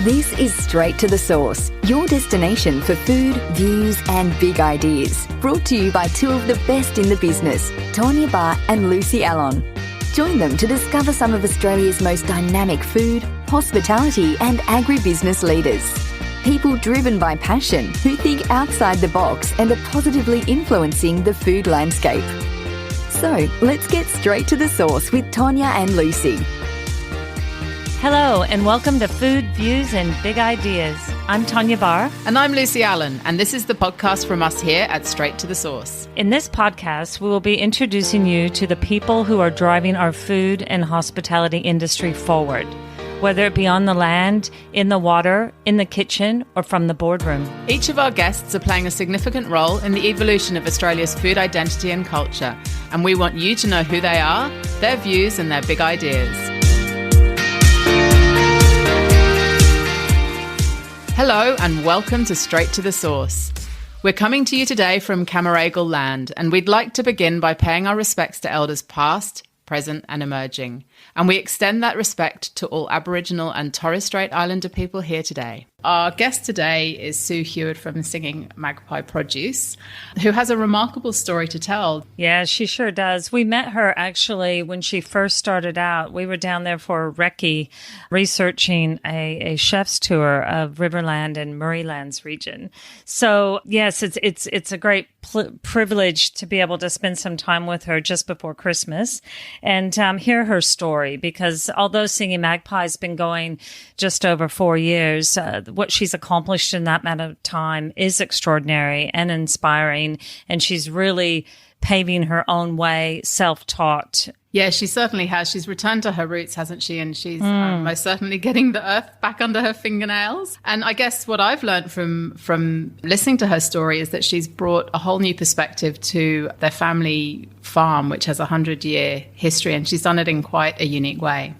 This is Straight to the Source, your destination for food, views and big ideas. Brought to you by two of the best in the business, Tawnya Bahr and Lucy Allon. Join them to discover some of Australia's most dynamic food, hospitality and agribusiness leaders. People driven by passion who think outside the box and are positively influencing the food landscape. So let's get straight to the source with Tawnya and Lucy. Hello and welcome to Food, Views and Big Ideas. I'm Tawnya Bahr. And I'm Lucy Allon, and this is the podcast from us here at Straight to the Source. In this podcast, we will be introducing you to the people who are driving our food and hospitality industry forward, whether it be on the land, in the water, in the kitchen, or from the boardroom. Each of our guests are playing a significant role in the evolution of Australia's food identity and culture, and we want you to know who they are, their views and their big ideas. Hello and welcome to Straight to the Source. We're coming to you today from Camaragal land, and we'd like to begin by paying our respects to elders past, present and emerging. And we extend that respect to all Aboriginal and Torres Strait Islander people here today. Our guest today is Sue Heward from Singing Magpie Produce, who has a remarkable story to tell. Yeah, she sure does. We met her actually when she first started out. We were down there for a recce researching a chef's tour of Riverland and Murraylands region. So yes, it's a great privilege to be able to spend some time with her just before Christmas and hear her story, because although Singing Magpie has been going just over 4 years, what she's accomplished in that amount of time is extraordinary and inspiring, and she's really paving her own way, self-taught. Yeah, she certainly has. She's returned to her roots, hasn't she? And she's most certainly getting the earth back under her fingernails. And I guess what I've learned from listening to her story is that she's brought a whole new perspective to their family farm, which has a 100-year history, and she's done it in quite a unique way.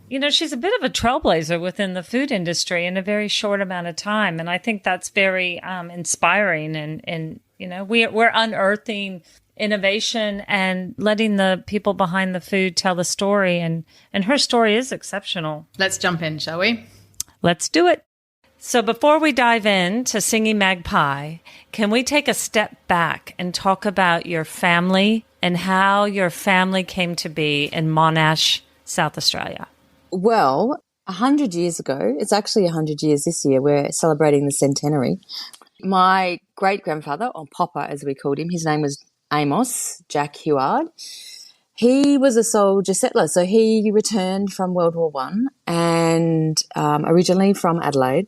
You know, she's a bit of a trailblazer within the food industry in a very short amount of time. And I think that's very inspiring. And you know, we're unearthing innovation and letting the people behind the food tell the story. And her story is exceptional. Let's jump in, shall we? Let's do it. So before we dive into Singing Magpie, can we take a step back and talk about your family and how your family came to be in Monash, South Australia? Well, 100 years ago, it's actually 100 years this year, we're celebrating the centenary. My great-grandfather, or Papa as we called him, his name was Amos Jack Heward. He was a soldier settler, so he returned from World War One and originally from Adelaide.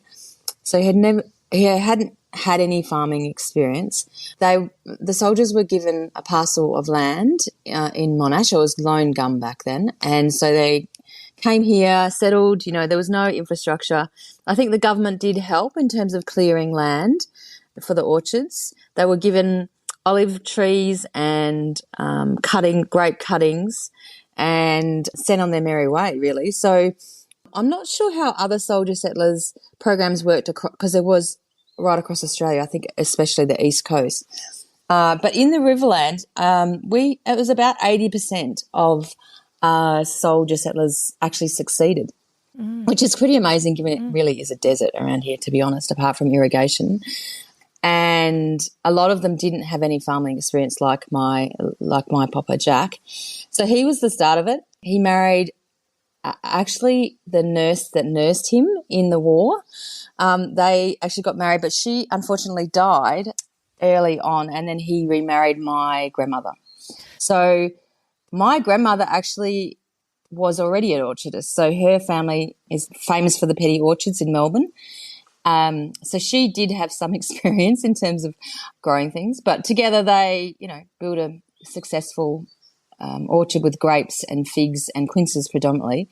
So he hadn't had any farming experience. The soldiers were given a parcel of land in Monash. It was loan gum back then, and so they came here, settled. You know, there was no infrastructure. I think the government did help in terms of clearing land for the orchards. They were given olive trees and grape cuttings and sent on their merry way, really. So I'm not sure how other soldier settlers programs worked, because there was right across Australia, I think especially the East Coast. But in the Riverland, it was about 80% of soldier settlers actually succeeded, which is pretty amazing given it really is a desert around here, to be honest, apart from irrigation. And a lot of them didn't have any farming experience like my Papa Jack. So he was the start of it. He married actually the nurse that nursed him in the war. They actually got married, but she unfortunately died early on, and then he remarried my grandmother. So my grandmother actually was already an orchardist, so her family is famous for the petty orchards in Melbourne. So she did have some experience in terms of growing things, but together they, built a successful orchard with grapes and figs and quinces predominantly.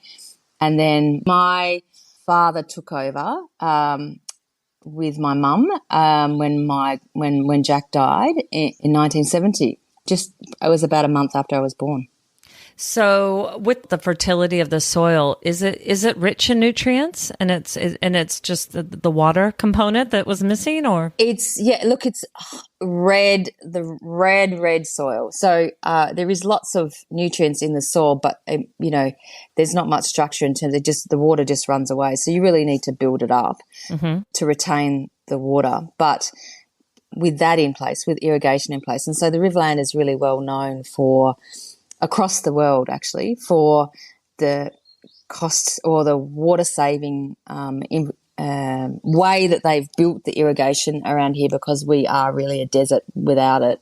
And then my father took over with my mum when Jack died in 1970. It was about a month after I was born. So with the fertility of the soil, is it rich in nutrients, and it's just the water component that was missing, or? It's red, the red soil. So there is lots of nutrients in the soil, but there's not much structure in terms of the water just runs away. So you really need to build it up to retain the water. But with that in place, with irrigation in place, and so the Riverland is really well known for, across the world actually, for the costs or the water saving way that they've built the irrigation around here, because we are really a desert without it,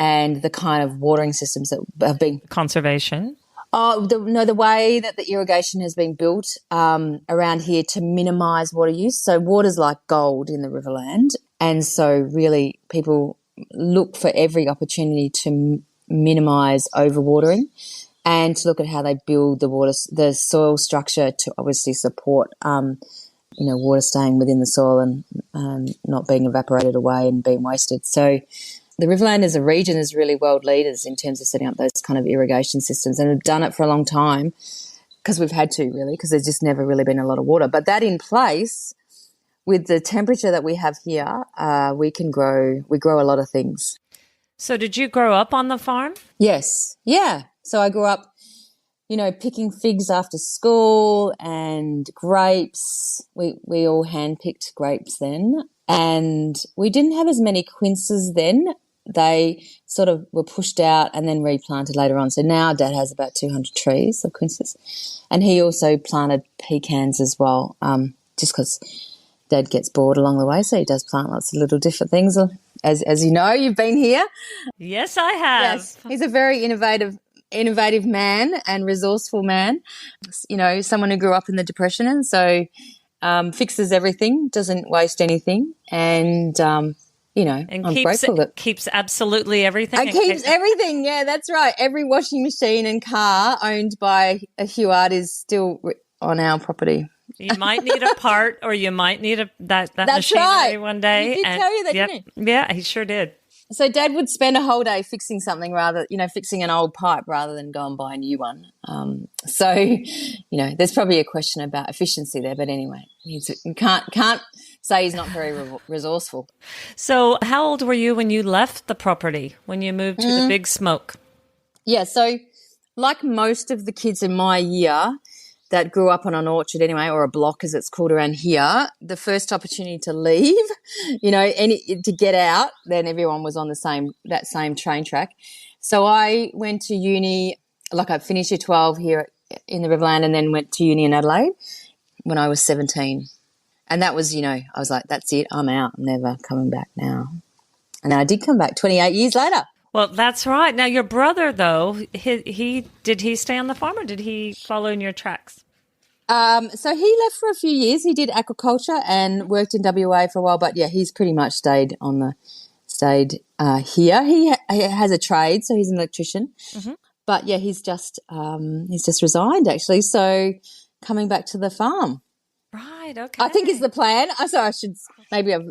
and the kind of watering systems that have been conservation. The way that the irrigation has been built around here to minimise water use. So water's like gold in the Riverland, and so really people look for every opportunity to minimise overwatering, and to look at how they build the soil structure to obviously support water staying within the soil and not being evaporated away and being wasted. So the Riverland as a region is really world leaders in terms of setting up those kind of irrigation systems, and have done it for a long time because we've had to, really, because there's just never really been a lot of water. But that in place, with the temperature that we have here, we grow a lot of things. So did you grow up on the farm? Yes. Yeah. So I grew up, picking figs after school and grapes. We all hand-picked grapes then. And we didn't have as many quinces then. They sort of were pushed out and then replanted later on. So now Dad has about 200 trees of quinces. And he also planted pecans as well, just because Dad gets bored along the way. So he does plant lots of little different things. As you know, you've been here. Yes, I have. Yes, he's a very innovative man and resourceful man. Someone who grew up in the Depression, and so fixes everything, doesn't waste anything, and I'm grateful that keeps absolutely everything. It keeps everything. Yeah, that's right. Every washing machine and car owned by a Heward is still on our property. You might need a part, or you might need that That's machinery right. one day. He did tell you that, didn't he? Yeah, he sure did. So Dad would spend a whole day fixing something fixing an old pipe rather than go and buy a new one. There's probably a question about efficiency there, but anyway, you can't say he's not very resourceful. So how old were you when you left the property, when you moved to the Big Smoke? Yeah, so like most of the kids in my year that grew up on an orchard anyway, or a block as it's called around here, the first opportunity to leave, to get out, then everyone was on that same train track. So I went to uni, I finished year 12 here in the Riverland, and then went to uni in Adelaide when I was 17. And that was, I was like, that's it, I'm out, I'm never coming back now. And then I did come back 28 years later. Well, that's right. Now, your brother, though, did he stay on the farm, or did he follow in your tracks? So he left for a few years. He did aquaculture and worked in WA for a while, but yeah, he's pretty much stayed here. He has a trade, so he's an electrician. Mm-hmm. But yeah, he's just resigned actually. So coming back to the farm. Right. Okay. I think is the plan. So I should maybe I've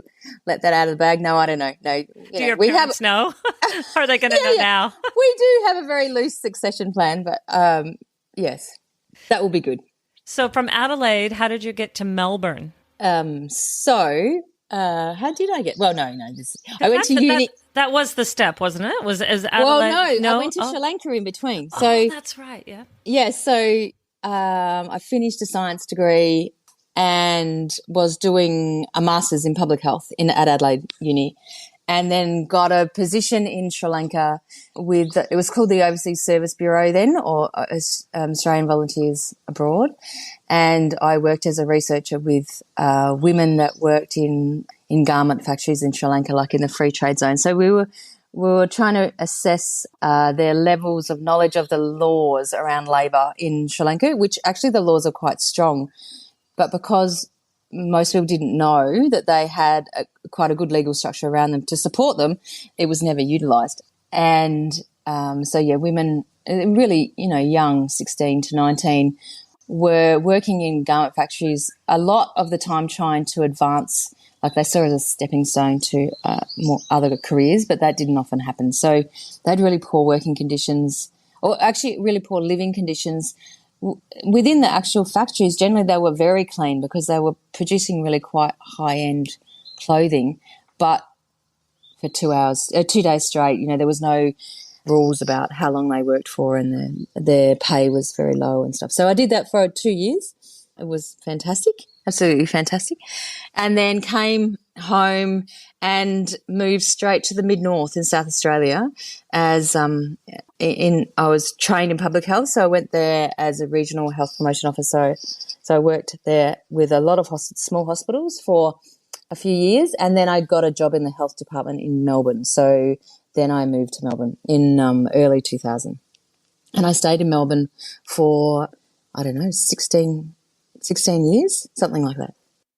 let that out of the bag. No, I don't know. No. Do your parents know? Are they going to know now? We do have a very loose succession plan, but yes, that will be good. So from Adelaide, how did you get to Melbourne? How did I get? Well, no. I went to uni. That was the step, wasn't it? Was as Adelaide? Well, no, I went to Sri Lanka in between. So that's right. Yeah. Yeah. So I finished a science degree and was doing a master's in public health at Adelaide Uni, and then got a position in Sri Lanka it was called the Overseas Service Bureau then, or Australian Volunteers Abroad. And I worked as a researcher with women that worked in garment factories in Sri Lanka, like in the free trade zone. So we were trying to assess their levels of knowledge of the laws around labour in Sri Lanka, which actually the laws are quite strong. But because most people didn't know that they had quite a good legal structure around them to support them, it was never utilised. And women really, young, 16 to 19, were working in garment factories a lot of the time trying to advance, like they saw it as a stepping stone to more other careers, but that didn't often happen. So they had really poor working conditions, or actually really poor living conditions. Within the actual factories, generally they were very clean because they were producing really quite high-end clothing, but for 2 days straight, there was no rules about how long they worked for, and their pay was very low and stuff. So I did that for 2 years. It was fantastic, absolutely fantastic. And then came home and moved straight to the mid-north in South Australia as I was trained in public health, so I went there as a regional health promotion officer. So I worked there with a lot of small hospitals for a few years, and then I got a job in the health department in Melbourne. So then I moved to Melbourne in early 2000. And I stayed in Melbourne for, 16 years, something like that.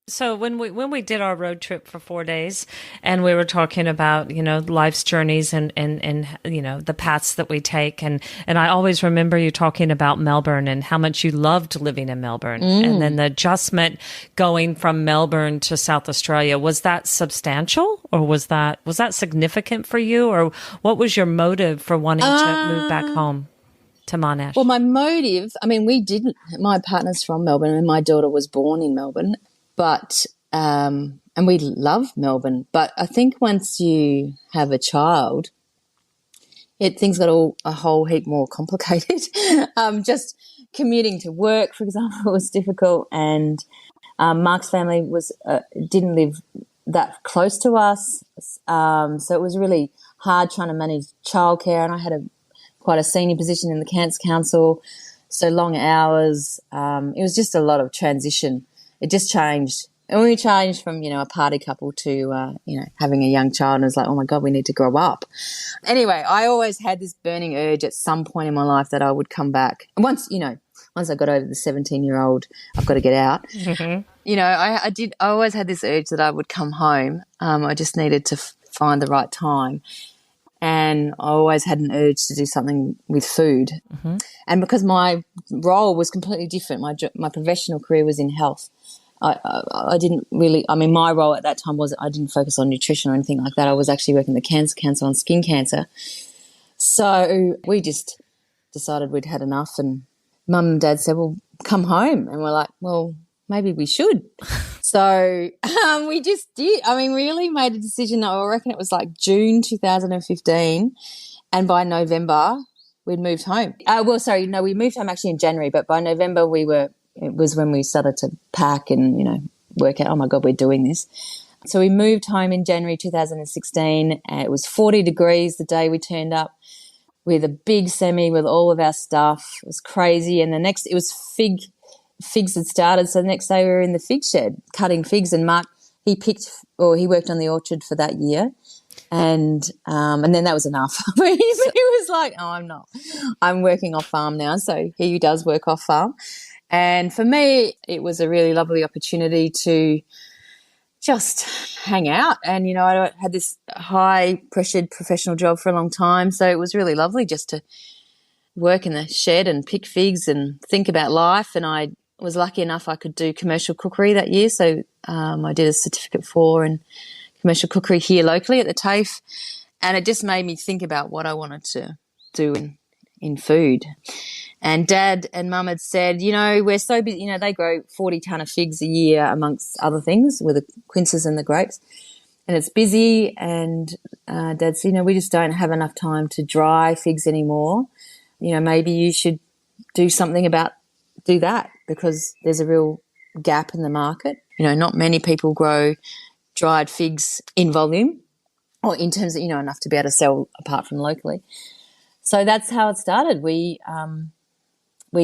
So when we did our road trip for 4 days, and we were talking about, life's journeys and the paths that we take, and I always remember you talking about Melbourne and how much you loved living in Melbourne, and then the adjustment going from Melbourne to South Australia. Was that substantial, or was that significant for you, or what was your motive for wanting to move back home to Monash? Well, my motive, my partner's from Melbourne and my daughter was born in Melbourne. But, and we love Melbourne, but I think once you have a child, things got a whole heap more complicated. Just commuting to work, for example, was difficult, and Mark's family didn't live that close to us, so it was really hard trying to manage childcare, and I had quite a senior position in the Cancer Council, so long hours. It was just a lot of transition. It just changed. And we changed from, a party couple to, having a young child, and it was like, oh, my God, we need to grow up. Anyway, I always had this burning urge at some point in my life that I would come back. And once I got over the 17-year-old, I've got to get out, I always had this urge that I would come home. I just needed to find the right time. And I always had an urge to do something with food. Mm-hmm. And because my role was completely different, my professional career was in health. I didn't really, my role at that time was I didn't focus on nutrition or anything like that. I was actually working the Cancer Council on skin cancer. So we just decided we'd had enough, and Mum and Dad said, well, come home. And we're like, well, maybe we should. So we just did. Really made a decision. I reckon it was like June 2015, and by November we'd moved home. We moved home actually in January, but by November it was when we started to pack and, work out, oh, my God, we're doing this. So we moved home in January 2016. It was 40 degrees the day we turned up with a big semi with all of our stuff. It was crazy. And it was figs had started, so the next day we were in the fig shed cutting figs, and Mark, he worked on the orchard for that year, and then that was enough. He was like, oh, I'm working off farm now, so he does work off farm. And for me, it was a really lovely opportunity to just hang out, and I had this high pressured professional job for a long time, so it was really lovely just to work in the shed and pick figs and think about life. And I was lucky enough I could do commercial cookery that year, so I did a certificate 4 in commercial cookery here locally at the TAFE, and it just made me think about what I wanted to do in food. And Dad and Mum had said, we're so busy, they grow 40 tonne of figs a year amongst other things with the quinces and the grapes, and it's busy, and Dad said, we just don't have enough time to dry figs anymore. Maybe you should do that, because there's a real gap in the market. Not many people grow dried figs in volume, or in terms of, enough to be able to sell apart from locally. So that's how it started. We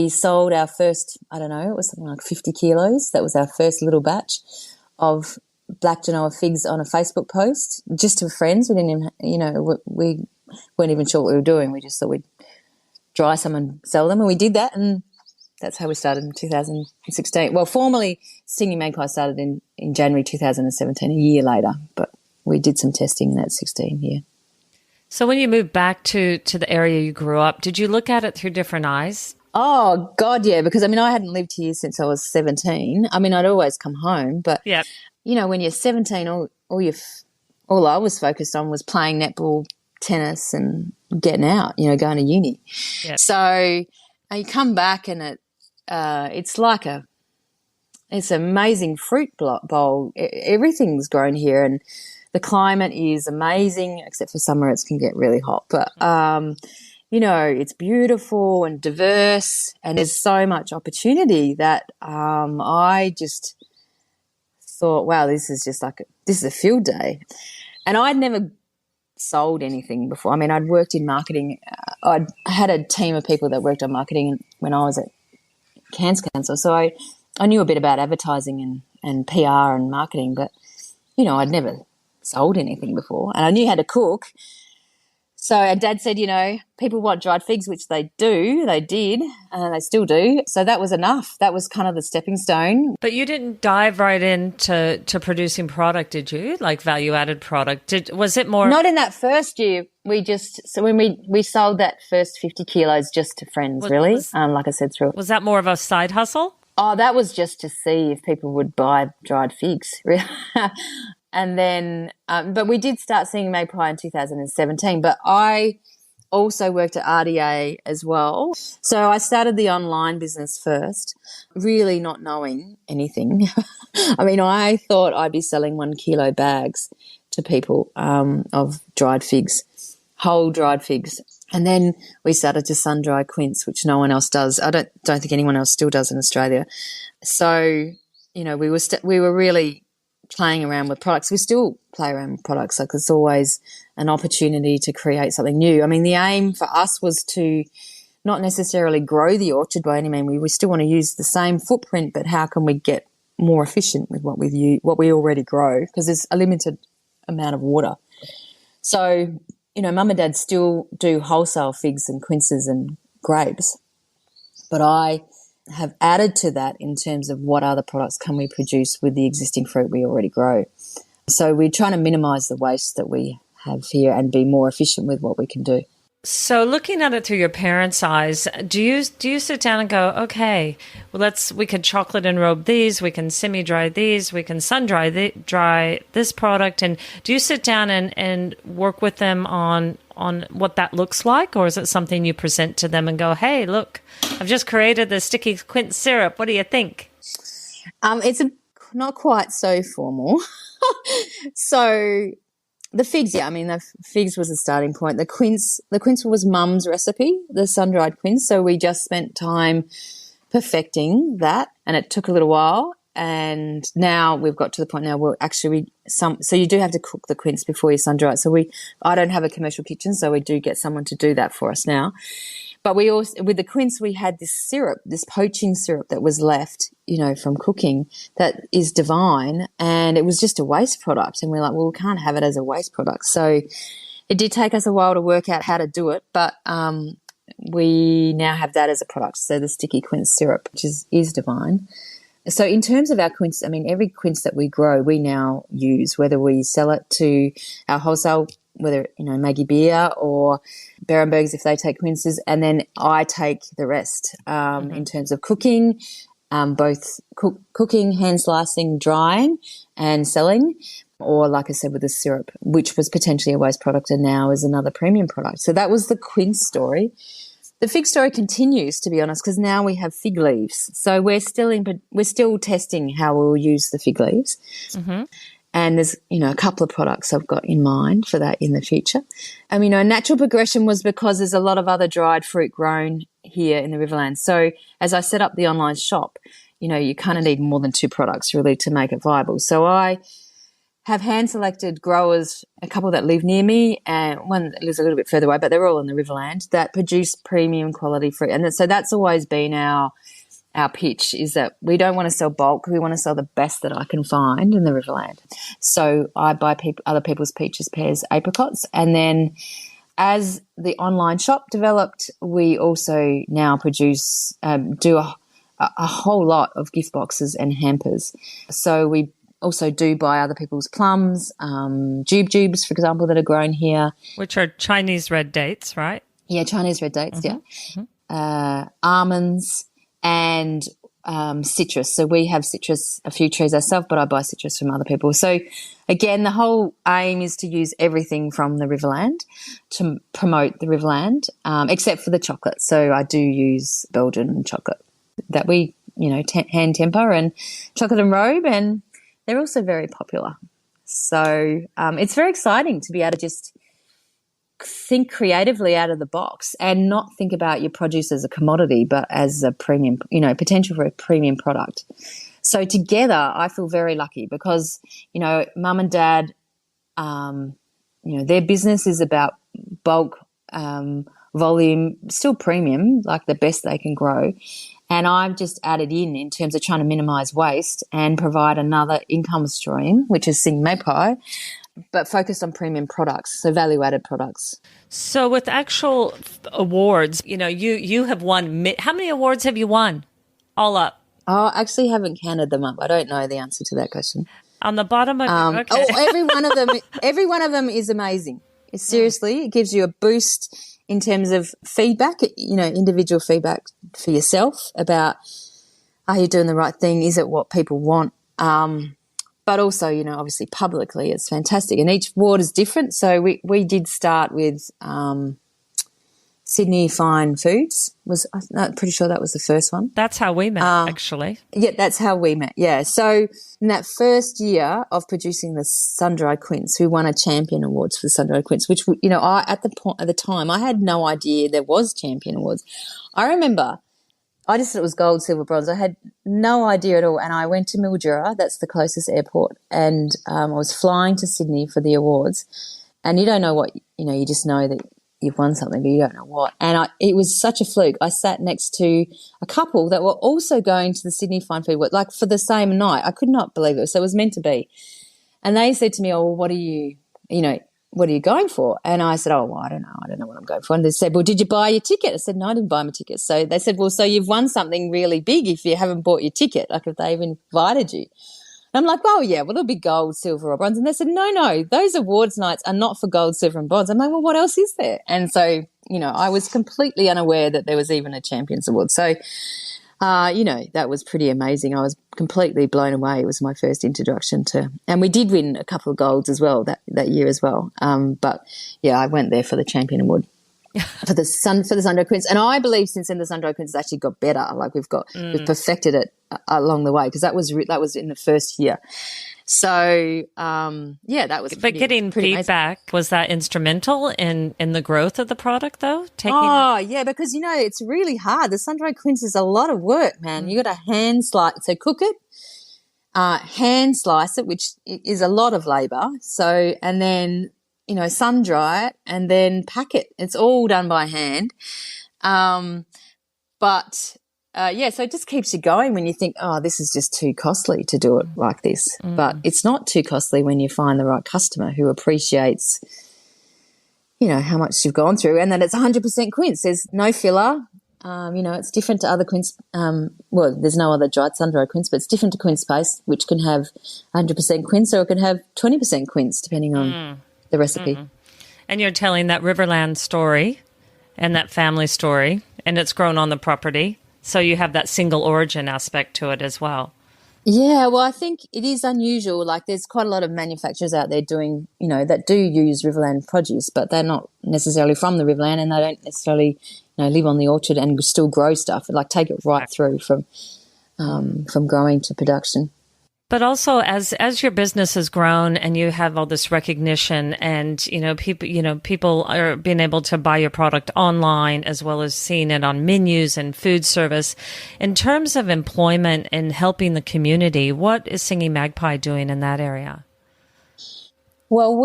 sold our first, it was something like 50 kilos. That was our first little batch of black Genoa figs on a Facebook post, just to friends. We didn't even, we weren't even sure what we were doing. We just thought we'd dry some and sell them, and we did that, and that's how we started in 2016. Well, formally, Singing Magpie started in January 2017, a year later, but we did some testing in that 16 year. So when you moved back to the area you grew up, did you look at it through different eyes? Oh, God, yeah, because, I hadn't lived here since I was 17. I'd always come home, but, when you're 17, all I was focused on was playing netball, tennis and getting out, going to uni. Yep. So you come back and it's like it's an amazing fruit bowl. Everything's grown here, and the climate is amazing, except for summer it can get really hot. But, it's beautiful and diverse, and there's so much opportunity that I just thought, wow, this is a field day. And I'd never sold anything before. I mean, I'd worked in marketing. I had a team of people that worked on marketing when I was at Cancer Council. So I knew a bit about advertising and PR and marketing, but, I'd never sold anything before. And I knew how to cook. So and Dad said, people want dried figs, which they did, they still do. So that was enough. That was kind of the stepping stone. But you didn't dive right into producing product, did you? Like value-added product? Was it more? Not in that first year. When we sold that first 50 kilos just to friends, really. Like I said, through. Was that more of a side hustle? Oh, that was just to see if people would buy dried figs. And then, but we did start Singing Magpie in 2017, but I also worked at RDA as well. So I started the online business first, really not knowing anything. I mean, I thought I'd be selling 1 kilo bags to people of dried figs, whole dried figs. And then we started to sun-dry quince, which no one else does. I don't think anyone else still does in Australia. So, we were really playing around with products. We still play around with products. Like, it's always an opportunity to create something new. I mean, the aim for us was to not necessarily grow the orchard by any means. We still want to use the same footprint, but how can we get more efficient with what we already grow, because there's a limited amount of water. So, Mum and Dad still do wholesale figs and quinces and grapes, but I have added to that in terms of what other products can we produce with the existing fruit we already grow. So we're trying to minimise the waste that we have here and be more efficient with what we can do. So looking at it through your parents' eyes, do you sit down and go, okay, well, we can chocolate enrobe these, we can semi-dry these, we can sun-dry dry this product, and do you sit down and work with them on what that looks like, or is it something you present to them and go, hey, look, I've just created the sticky quince syrup, what do you think? It's not quite so formal. So the figs, the figs was the starting point. The quince was Mum's recipe, the sun-dried quince. So we just spent time perfecting that, and it took a little while. And now we've got to the point now where so you do have to cook the quince before you sun-dry it. So I don't have a commercial kitchen, so we do get someone to do that for us now. But we also, with the quince, we had this syrup, this poaching syrup that was left, from cooking, that is divine, and it was just a waste product. And we're like, well, we can't have it as a waste product. So it did take us a while to work out how to do it, but we now have that as a product. So the sticky quince syrup, which is divine. So in terms of our quince, every quince that we grow, we now use, whether we sell it to our wholesale, whether, Maggie Beer or Berenberg's if they take quinces, and then I take the rest in terms of cooking, both cooking, hand slicing, drying and selling, or like I said with the syrup, which was potentially a waste product and now is another premium product. So that was the quince story. The fig story continues, to be honest, because now we have fig leaves. So we're still testing how we'll use the fig leaves. Mm-hmm. And there's, a couple of products I've got in mind for that in the future. Natural progression was because there's a lot of other dried fruit grown here in the Riverland. So as I set up the online shop, you kind of need more than 2 products really to make it viable. So I have hand-selected growers, a couple that live near me and one that lives a little bit further away, but they're all in the Riverland, that produce premium quality fruit. And so that's always been our pitch, is that we don't want to sell bulk. We want to sell the best that I can find in the Riverland. So I buy other people's peaches, pears, apricots. And then as the online shop developed, we also now produce, do a whole lot of gift boxes and hampers. So we also do buy other people's plums, jubes, for example, that are grown here. Which are Chinese red dates, right? Yeah, Chinese red dates, mm-hmm. yeah. Mm-hmm. Almonds. And citrus. So we have citrus, a few trees ourselves, but I buy citrus from other people. So again, the whole aim is to use everything from the Riverland to promote the Riverland, except for the chocolate. So I do use Belgian chocolate that we, hand temper, and chocolate and robe, and they're also very popular. So it's very exciting to be able to just think creatively out of the box and not think about your produce as a commodity, but as a premium, potential for a premium product. So together, I feel very lucky because, mum and dad, their business is about bulk, volume, still premium, like the best they can grow. And I've just added in terms of trying to minimise waste and provide another income stream, which is Singing Magpie, but focused on premium products, so value-added products. So with actual awards, you have won. How many awards have you won all up? Oh, I actually haven't counted them up. I don't know the answer to that question. On the bottom of okay. Every one of them is amazing. Seriously, it gives you a boost in terms of feedback, individual feedback for yourself about, are you doing the right thing? Is it what people want? But also, obviously publicly it's fantastic. And each ward is different. So we did start with Sydney Fine Foods. I'm pretty sure that was the first one. That's how we met, actually. Yeah, that's how we met, yeah. So in that first year of producing the sun-dried quince, we won a champion awards for the sun-dried quince, which, at the time, I had no idea there was champion awards. I remember I just thought it was gold, silver, bronze. I had no idea at all. And I went to Mildura, that's the closest airport, and I was flying to Sydney for the awards. And you don't know what, you just know that you've won something, but you don't know what. And it was such a fluke. I sat next to a couple that were also going to the Sydney Fine Food, like for the same night. I could not believe it. So it was meant to be. And they said to me, oh, well, what are you going for? And I said, oh, well, I don't know what I'm going for. And they said, well, did you buy your ticket? I said, no, I didn't buy my ticket. So they said, well, so you've won something really big if you haven't bought your ticket, like if they've invited you. And I'm like, oh, yeah, well, it'll be gold, silver or bronze. And they said, no, those awards nights are not for gold, silver and bronze. I'm like, well, what else is there? And so, I was completely unaware that there was even a Champions Award. So, that was pretty amazing. I was completely blown away. It was my first introduction and we did win a couple of golds as well that year as well. But, yeah, I went there for the Champion Award. for the sun-dried quince. And I believe since then the sun-dried quince has actually got better. Like we've perfected it along the way because that was in the first year. So, that was But getting feedback, amazing. Was that instrumental in the growth of the product though? Yeah, because, it's really hard. The sun-dried quince is a lot of work, man. You got to hand slice, so cook it, hand slice it, which is a lot of labour. So, and then, sun dry it and then pack it. It's all done by hand. So it just keeps you going when you think, oh, this is just too costly to do it like this. But it's not too costly when you find the right customer who appreciates, how much you've gone through and that it's 100% quince. There's no filler. It's different to other quince. There's no other dried sun-dried quince, but it's different to quince paste, which can have 100% quince or it can have 20% quince depending on the recipe. And you're telling that Riverland story and that family story, and it's grown on the property. So you have that single origin aspect to it as well. Yeah, well, I think it is unusual. Like there's quite a lot of manufacturers out there doing, that do use Riverland produce, but they're not necessarily from the Riverland and they don't necessarily, live on the orchard and still grow stuff, like take it right through from growing to production. But also, as your business has grown and you have all this recognition, and people are being able to buy your product online as well as seeing it on menus and food service. In terms of employment and helping the community, what is Singing Magpie doing in that area? Well,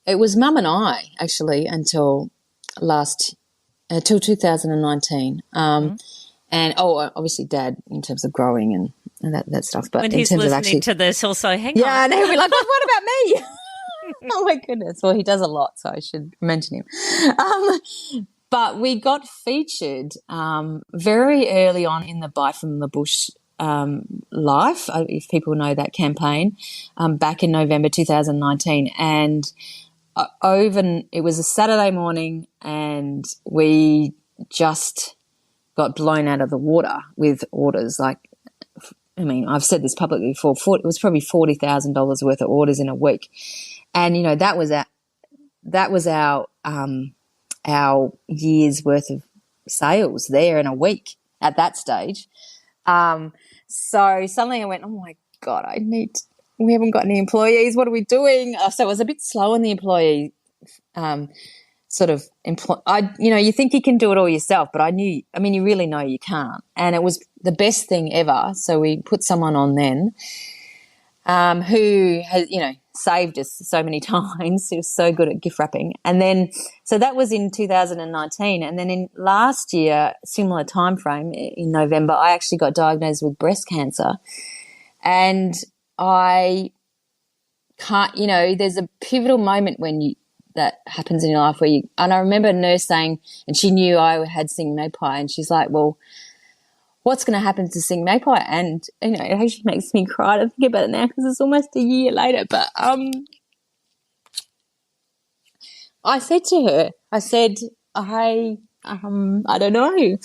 it was Mum and I actually until 2019. And obviously Dad in terms of growing and that stuff. But when in he's terms listening of actually, to this, he'll say, "Hang on." Yeah, and he'll be like, "What about me?" Oh my goodness! Well, he does a lot, so I should mention him. But we got featured very early on in the Buy from the Bush life, if people know that campaign, back in November 2019, and it was a Saturday morning, and we just got blown out of the water with orders. Like, I mean, I've said this publicly before, it was probably $40,000 worth of orders in a week. And, you know, that was our year's worth of sales there in a week at that stage. So suddenly I went, oh my God, we haven't got any employees. What are we doing? So it was a bit slow on the employee you think you can do it all yourself, but you really know you can't. And it was the best thing ever. So we put someone on then who has, saved us so many times. He was so good at gift wrapping. And then, so that was in 2019. And then in last year, similar time frame in November, I actually got diagnosed with breast cancer. And I can't, there's a pivotal moment that happens in your life and I remember a nurse saying, and she knew I had Singing Magpie, and she's like, well, what's going to happen to Singing Magpie? And, it actually makes me cry to think about it now because it's almost a year later. But I said to her, I don't know.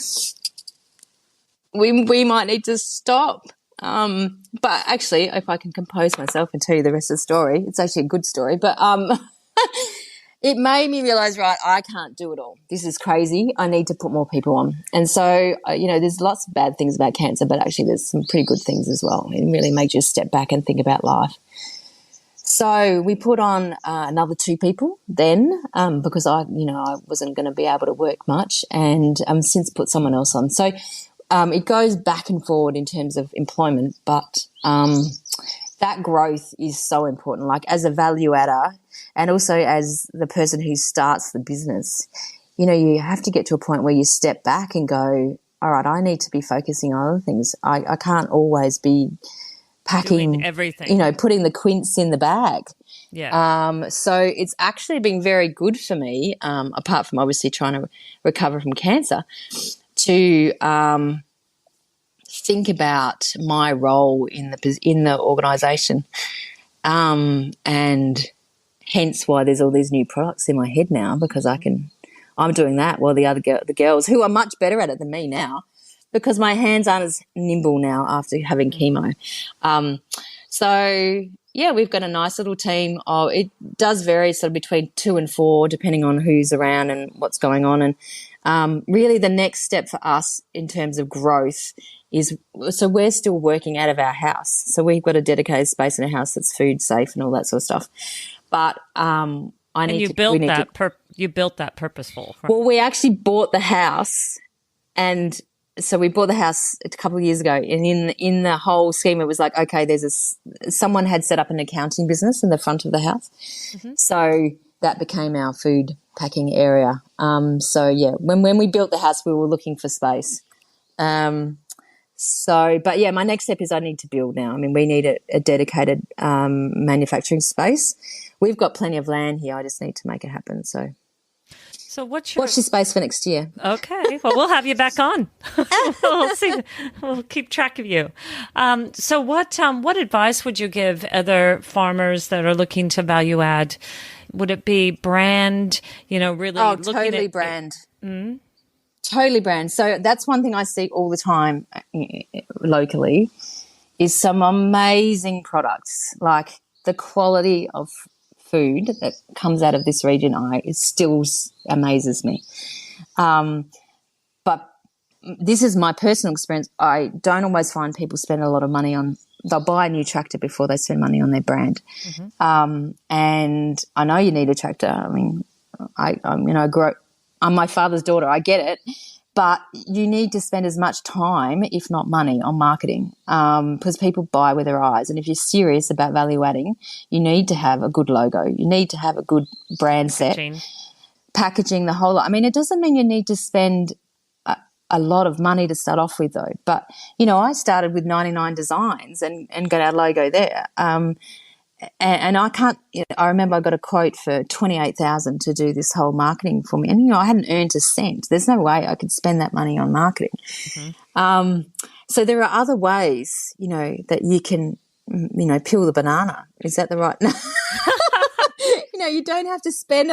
We might need to stop. But actually, if I can compose myself and tell you the rest of the story, it's actually a good story. But it made me realise, right, I can't do it all. This is crazy. I need to put more people on. And so, there's lots of bad things about cancer, but actually there's some pretty good things as well. It really makes you step back and think about life. So we put on another 2 people then because I wasn't going to be able to work much, and since put someone else on. So it goes back and forward in terms of employment, but that growth is so important, like as a value adder and also as the person who starts the business. You have to get to a point where you step back and go, all right, I need to be focusing on other things. I can't always be packing doing everything, putting the quints in the bag. Yeah. So it's actually been very good for me, apart from obviously trying to recover from cancer, to think about my role in the organisation, and hence why there's all these new products in my head now, because I'm doing that while the girls who are much better at it than me now, because my hands aren't as nimble now after having chemo. So yeah, we've got a nice little team. It does vary sort of between 2 and 4 depending on who's around and what's going on. And really the next step for us in terms of growth is, so we're still working out of our house. So we've got a dedicated space in our house that's food safe and all that sort of stuff. But you built that purposeful. Right? Well, we actually bought the house, and so we bought the house a couple of years ago, and in the whole scheme, it was like, okay, someone had set up an accounting business in the front of the house, so that became our food packing area. So yeah, when we built the house, we were looking for space. But yeah, my next step is I need to build now. I mean, we need a dedicated manufacturing space. We've got plenty of land here. I just need to make it happen. So watch your space for next year. Okay. Well, we'll have you back on. We'll see. We'll keep track of you. So what advice would you give other farmers that are looking to value add? Would it be brand, really looking totally at brand. Totally brand. So that's one thing I see all the time locally is some amazing products. Like the quality of food that comes out of this region, it still amazes me. But this is my personal experience. I don't always find people spend a lot of money they'll buy a new tractor before they spend money on their brand. And I know you need a tractor. I mean, I'm my father's daughter. I get it. But you need to spend as much time, if not money, on marketing because people buy with their eyes. And if you're serious about value adding, you need to have a good logo. You need to have a good brand set. Packaging, the whole lot. I mean, it doesn't mean you need to spend a lot of money to start off with, though. But, I started with 99 designs and got our logo there. And I remember I got a quote for $28,000 to do this whole marketing for me. And, I hadn't earned a cent. There's no way I could spend that money on marketing. So there are other ways, that you can, peel the banana. Is that the right? you don't have to spend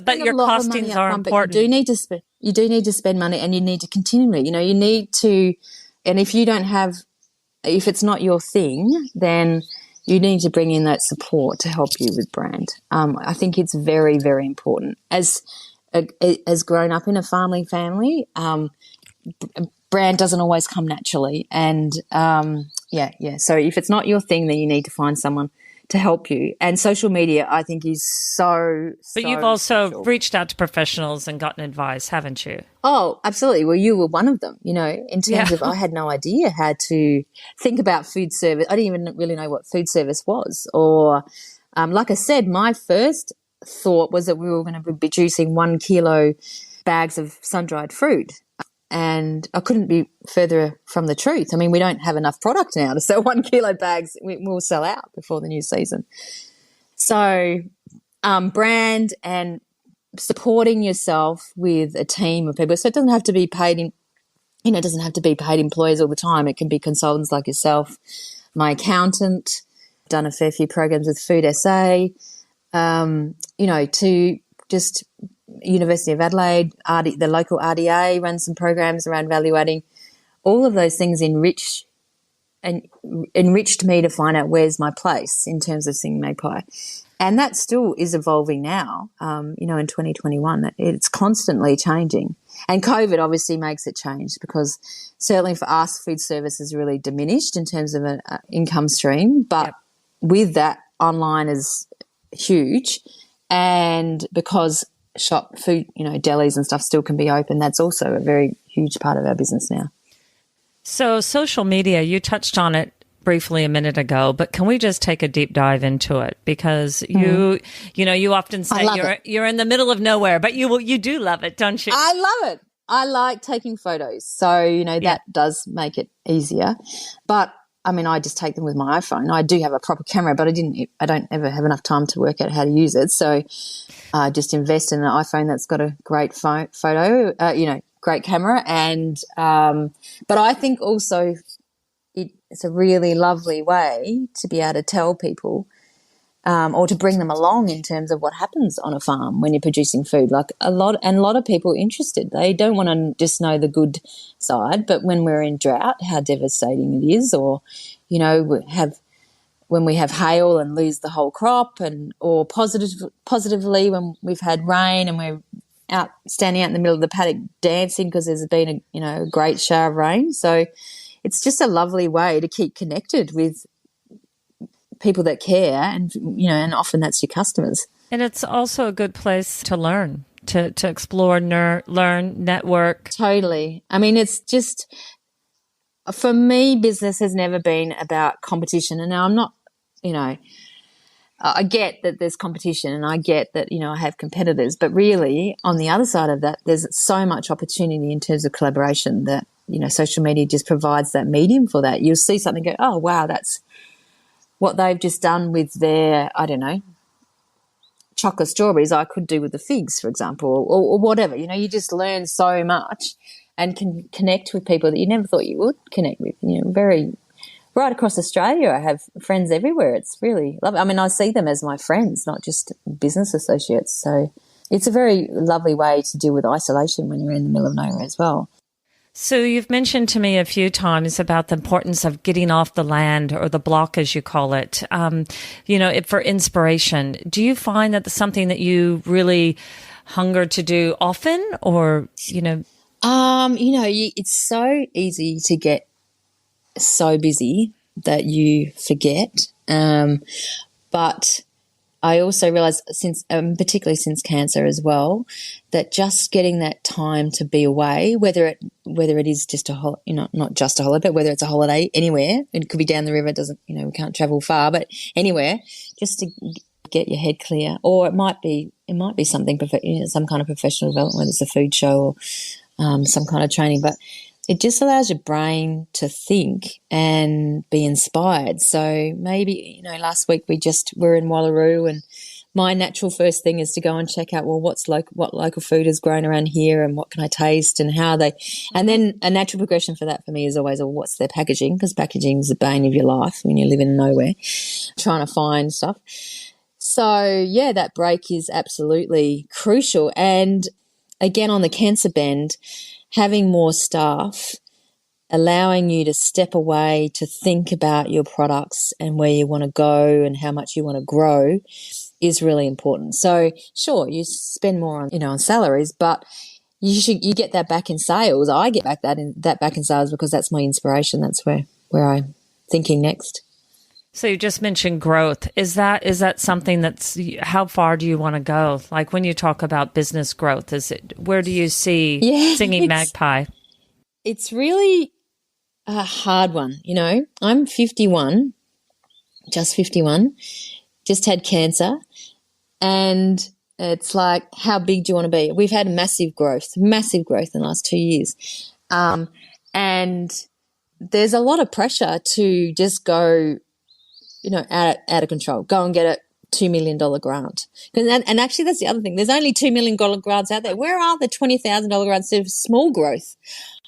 But your a lot of money costings up are front, important. but you do need to spend money, and you need to continually, you need to, and if it's not your thing, then you need to bring in that support to help you with brand. I think it's very, very important. As grown up in a farming family, brand doesn't always come naturally. And, so if it's not your thing, then you need to find someone to help you. And social media, I think, is But you've also crucial. reached out to professionals and gotten advice, haven't you? Oh, absolutely. Well, you were one of them, in terms of I had no idea how to think about food service. I didn't even really know what food service was. Or, like I said, my first thought was that we were going to be producing 1 kilo bags of sun-dried fruit. And I couldn't be further from the truth. I mean, we don't have enough product now to sell 1 kilo bags. We'll sell out before the new season. So brand and supporting yourself with a team of people. So it doesn't have to be paid it doesn't have to be paid employees all the time. It can be consultants like yourself, my accountant, done a fair few programs with Food SA, to just University of Adelaide, the local RDA runs some programs around value adding. All of those things enriched me to find out where's my place in terms of Singing Magpie. And that still is evolving now, in 2021. It's constantly changing. And COVID obviously makes it change, because certainly for us, food service is really diminished in terms of an income stream. But with that, online is huge. And because shop food, delis and stuff still can be open, that's also a very huge part of our business now. So social media, you touched on it briefly a minute ago, but can we just take a deep dive into it? Because you often say you're in the middle of nowhere, but you do love it, don't you? I love it. I like taking photos. So, that does make it easier. But I mean, I just take them with my iPhone. I do have a proper camera, but I don't ever have enough time to work out how to use it. So I just invest in an iPhone that's got a great photo, great camera. And, but I think also it's a really lovely way to be able to tell people, or to bring them along in terms of what happens on a farm when you're producing food. Like a lot of people are interested. They don't want to just know the good side, but when we're in drought, how devastating it is, or, when we have hail and lose the whole crop, or positively when we've had rain and we're standing out in the middle of the paddock dancing because there's been a great shower of rain. So it's just a lovely way to keep connected with people that care, and and often that's your customers. And it's also a good place to learn, to explore, learn, network. Totally. I mean, it's just, for me, business has never been about competition. And now I'm not, I get that there's competition, and I get that, I have competitors, but really on the other side of that, there's so much opportunity in terms of collaboration that, social media just provides that medium for that. You'll see something, go, oh, wow, that's what they've just done with their, chocolate strawberries, I could do with the figs, for example, or whatever. You just learn so much and can connect with people that you never thought you would connect with. Right across Australia, I have friends everywhere. It's really lovely. I mean, I see them as my friends, not just business associates. So it's a very lovely way to deal with isolation when you're in the middle of nowhere as well. So you've mentioned to me a few times about the importance of getting off the land, or the block, as you call it, for inspiration. Do you find that that's something that you really hunger to do often, or, it's so easy to get so busy that you forget. But I also realised particularly since cancer as well, that just getting that time to be away, whether it is just not just a holiday, but whether it's a holiday anywhere, it could be down the river. It doesn't, we can't travel far, but anywhere, just to get your head clear. Or it might be something, some kind of professional development, whether it's a food show or some kind of training, but it just allows your brain to think and be inspired. So maybe, last week we're in Wallaroo, and my natural first thing is to go and check out, well, what local food is grown around here, and what can I taste, and how they, and then a natural progression for that for me is always, well, what's their packaging? Because packaging is the bane of your life when you live in nowhere, trying to find stuff. So, yeah, that break is absolutely crucial. And again, on the cancer bend, having more staff, allowing you to step away to think about your products and where you want to go and how much you want to grow is really important. So, sure, you spend more on, on salaries, but you get that back in sales. I get that back in sales because that's my inspiration. That's where I'm thinking next. So you just mentioned growth. Is that something how far do you want to go? Like when you talk about business growth, where do you see Singing Magpie? It's really a hard one. I'm 51, just 51, just had cancer, and it's like, how big do you want to be? We've had massive growth in the last 2 years. And there's a lot of pressure to just go, out of control, go and get a $2 million grant. And actually that's the other thing. There's only $2 million grants out there. Where are the $20,000 grants of small growth?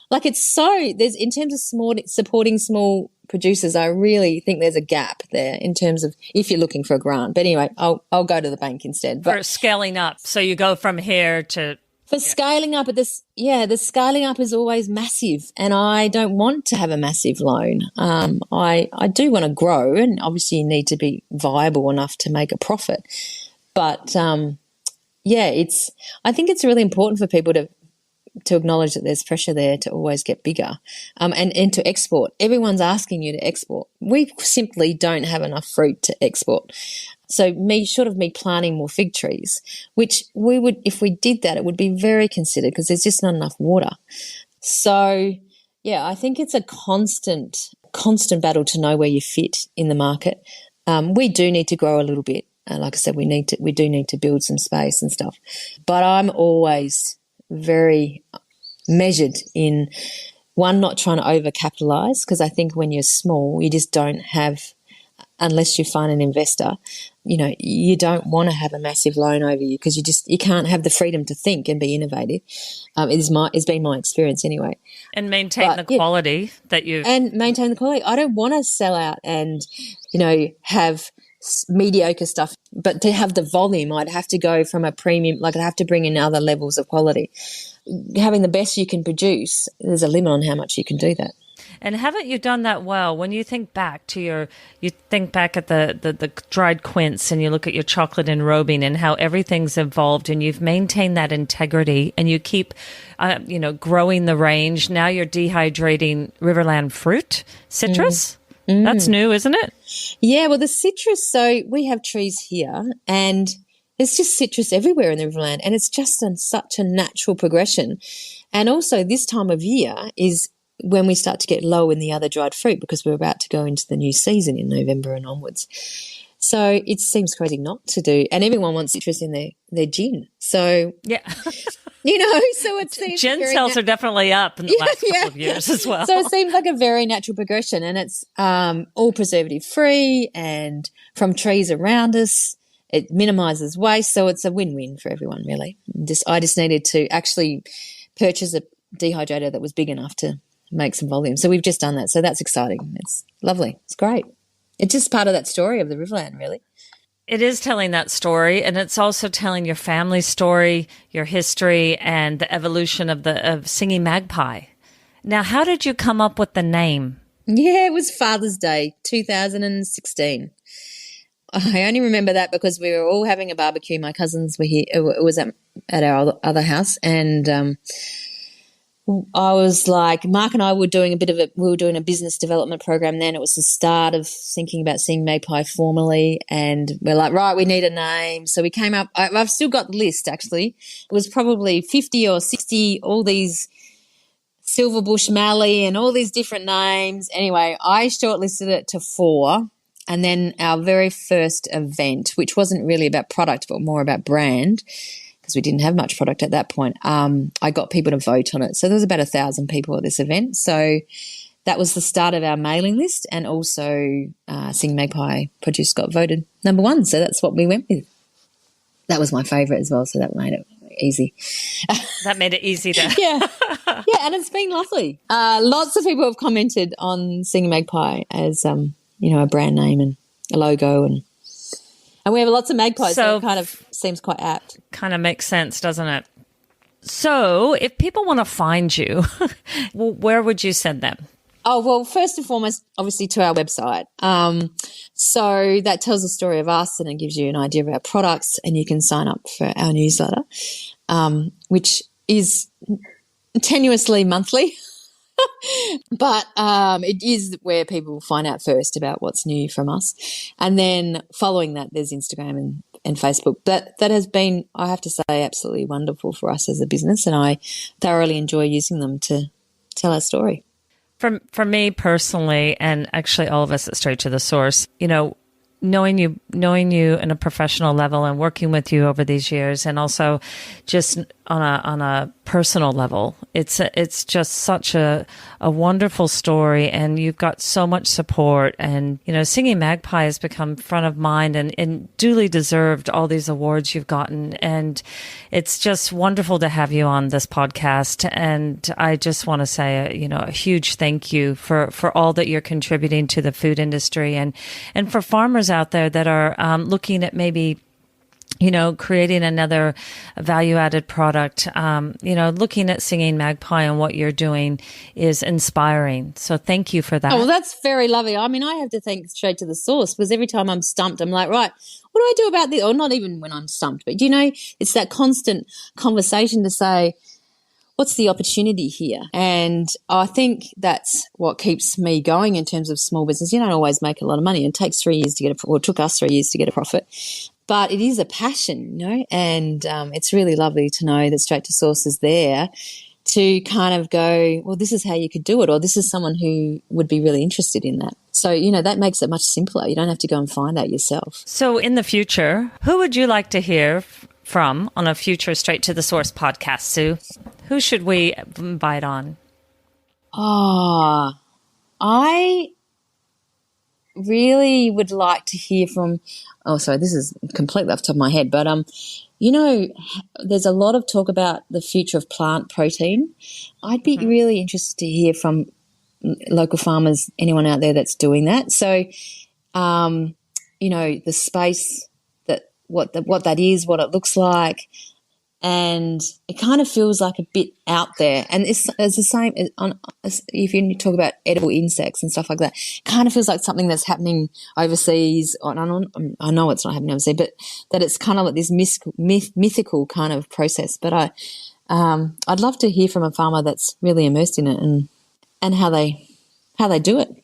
Like there's in terms of supporting small producers, I really think there's a gap there in terms of if you're looking for a grant. But anyway, I'll go to the bank instead. For scaling up. So you go from here to... For scaling up, the scaling up is always massive, and I don't want to have a massive loan. I do want to grow, and obviously you need to be viable enough to make a profit. But, I think it's really important for people to acknowledge that there's pressure there to always get bigger and to export. Everyone's asking you to export. We simply don't have enough fruit to export. So me planting more fig trees, which we would, if we did that, it would be very considered because there's just not enough water. So, yeah, I think it's a constant battle to know where you fit in the market. We do need to grow a little bit. Like I said, we do need to build some space and stuff. But I'm always very measured in, one, not trying to overcapitalize, because I think when you're small, you just don't have, unless you find an investor, you don't want to have a massive loan over you because you can't have the freedom to think and be innovative. It's been my experience anyway. And maintain the quality that you... And maintain the quality. I don't want to sell out and, have mediocre stuff, but to have the volume, I'd have to go from a premium, like I'd have to bring in other levels of quality. Having the best you can produce, there's a limit on how much you can do that. And haven't you done that well? When you think back at the dried quince and you look at your chocolate enrobing and how everything's evolved and you've maintained that integrity and you keep, growing the range. Now you're dehydrating Riverland fruit, citrus. That's new, isn't it? Yeah, well, the citrus, so we have trees here and there's just citrus everywhere in the Riverland, and it's just such a natural progression. And also this time of year is when we start to get low in the other dried fruit because we're about to go into the new season in November and onwards. So it seems crazy not to do. And everyone wants citrus in their gin. So, yeah. So it seems gin sales are definitely up in the last couple of years as well. So it seems like a very natural progression, and it's all preservative free and from trees around us. It minimises waste. So it's a win-win for everyone, really. I just needed to actually purchase a dehydrator that was big enough to make some volume. So we've just done that. So that's exciting. It's lovely. It's great. It's just part of that story of the Riverland, really. It is telling that story, and it's also telling your family story, your history, and the evolution of Singing Magpie. Now, how did you come up with the name? Yeah, it was Father's Day, 2016. I only remember that because we were all having a barbecue. My cousins were here. It was at our other house, and I was like, Mark and I were doing we were doing a business development program then. It was the start of thinking about Singing Magpie formally, and we're like, right, we need a name. So we came up, I've still got the list actually. It was probably 50 or 60, all these Silverbush Mallee and all these different names. Anyway, I shortlisted it to 4. And then our very first event, which wasn't really about product but more about brand, because we didn't have much product at that point, I got people to vote on it. So there was about 1,000 people at this event. So that was the start of our mailing list, and also Singing Magpie Produce got voted number 1. So that's what we went with. That was my favourite as well, so that made it easy. That made it easy to... Yeah, and it's been lovely. Lots of people have commented on Singing Magpie as, a brand name and a logo, and And we have lots of magpies, so So- it kind of seems quite apt. Kind of makes sense, doesn't it? So if people want to find you, where would you send them? Oh, well, first and foremost, obviously to our website. So that tells the story of us and it gives you an idea of our products, and you can sign up for our newsletter, which is tenuously monthly. But it is where people find out first about what's new from us. And then following that, there's Instagram and Facebook. That has been, I have to say, absolutely wonderful for us as a business, and I thoroughly enjoy using them to tell our story. For me personally, and actually all of us at Straight to the Source, knowing you in a professional level and working with you over these years, and also just on a personal level, it's just such a wonderful story, and you've got so much support. And Singing Magpie has become front of mind and duly deserved all these awards you've gotten, and it's just wonderful to have you on this podcast. And I just want to say a huge thank you for all that you're contributing to the food industry, and for farmers out there that are looking at maybe creating another value-added product. Looking at Singing Magpie and what you're doing is inspiring. So thank you for that. Oh, well, that's very lovely. I mean, I have to thank Straight to the Source, because every time I'm stumped, I'm like, right, what do I do about this? Or not even when I'm stumped, but it's that constant conversation to say, what's the opportunity here? And I think that's what keeps me going in terms of small business. You don't always make a lot of money. It takes 3 years it took us 3 years to get a profit. But it is a passion, and it's really lovely to know that Straight to Source is there to kind of go, well, this is how you could do it, or this is someone who would be really interested in that. So, that makes it much simpler. You don't have to go and find that yourself. So in the future, who would you like to hear from on a future Straight to the Source podcast, Sue? Who should we invite on? Oh, I really would like to hear from, this is completely off the top of my head, but, there's a lot of talk about the future of plant protein. I'd be really interested to hear from local farmers, anyone out there that's doing that. So, the space what that is, what it looks like, and it kind of feels like a bit out there. And it's the same if you talk about edible insects and stuff like that. It kind of feels like something that's happening overseas. I know it's not happening overseas, but that it's kind of like this mythical kind of process. But I'd love to hear from a farmer that's really immersed in it and how they do it.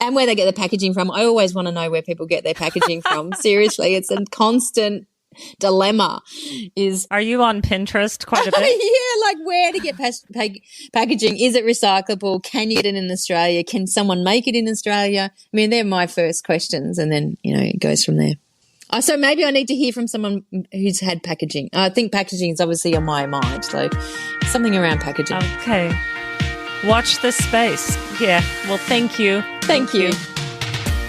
And where they get the packaging from. I always want to know where people get their packaging from. Seriously, it's a constant dilemma. Are you on Pinterest quite a bit? Yeah, like where to get packaging. Is it recyclable? Can you get it in Australia? Can someone make it in Australia? I mean, they're my first questions, and then, it goes from there. So maybe I need to hear from someone who's had packaging. I think packaging is obviously on my mind, so something around packaging. Okay. Watch this space. Yeah. Well, thank you. Thank you.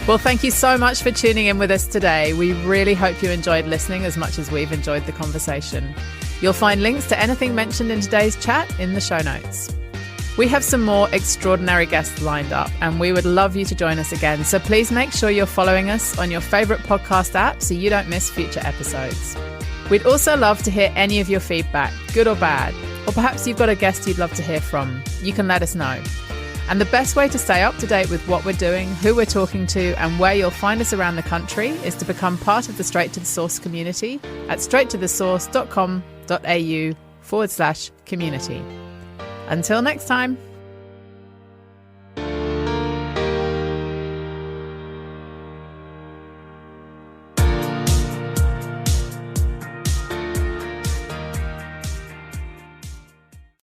Well, thank you so much for tuning in with us today. We really hope you enjoyed listening as much as we've enjoyed the conversation. You'll find links to anything mentioned in today's chat in the show notes. We have some more extraordinary guests lined up, and we would love you to join us again. So please make sure you're following us on your favourite podcast app so you don't miss future episodes. We'd also love to hear any of your feedback, good or bad, or perhaps you've got a guest you'd love to hear from. You can let us know. And the best way to stay up to date with what we're doing, who we're talking to, and where you'll find us around the country is to become part of the Straight to the Source community at straighttothesource.com.au/community. Until next time.